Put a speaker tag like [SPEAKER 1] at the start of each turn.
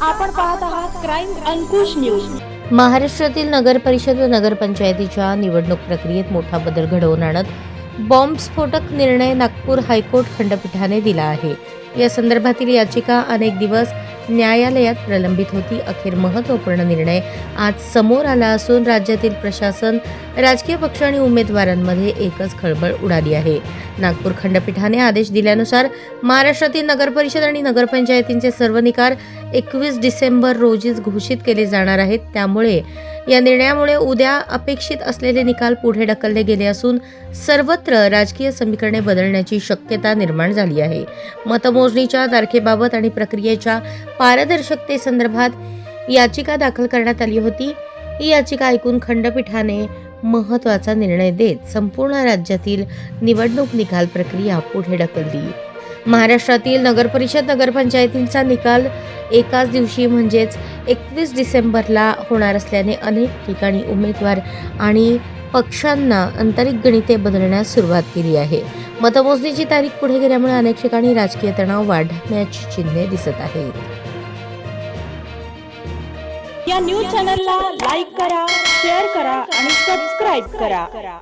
[SPEAKER 1] आपण पाहत आहात क्राईम अंकुश न्यूज।
[SPEAKER 2] महाराष्ट्रातील नगर परिषद व नगरपंचायतीच्या निवडणूक प्रक्रियेत मोठा बदल घडवून आणत बॉम्बस्फोटक निर्णय नागपूर हायकोर्ट खंडपीठाने दिला आहे। या संदर्भातील याचिका अनेक दिवस न्यायालयात प्रलंबित होती। अखेर महत्त्वपूर्ण निर्णय आज समोर आला असून राज्यातील प्रशासन, राजकीय पक्ष आणि उमेदवारांमध्ये एकच खळबळ उडाली आहे। नागपूर खंडपीठाने आदेश दिल्यानुसार महाराष्ट्रातील नगरपरिषद आणि नगरपंचायतींचे सर्व निकाल 21 डिसेंबर रोजीच घोषित केले जाणार आहेत। त्यामुळे या निर्णयामुळे उद्या अपेक्षित असलेले निकाल पुढे ढकलले गेले असून सर्वत्र राजकीय समीकरणे बदलण्याची शक्यता निर्माण झाली आहे। मतमोजणीच्या तारखेबाबत आणि प्रक्रियेच्या पारदर्शकतेसंदर्भात याचिका दाखल करण्यात आली होती। ही याचिका ऐकून खंडपीठाने महत्त्वाचा निर्णय देत संपूर्ण राज्यातील निवडणूक निकाल प्रक्रिया पुढे ढकलली। महाराष्ट्रातील नगरपरिषद नगरपंचायतींचा निकाल एकाच दिवशी म्हणजेच 21 डिसेंबरला होणार असल्याने अनेक ठिकाणी उमेदवार आणि पक्षांना आंतरिक गणिते बदलण्यास सुरुवात केली आहे। मतमोजणीची तारीख पुढे गेल्यामुळे अनेक ठिकाणी राजकीय तणाव वाढण्याची चिन्हे दिसत आहेत।
[SPEAKER 1] या न्यूज चॅनलला लाईक करा, शेअर करा आणि सबस्क्राइब करा।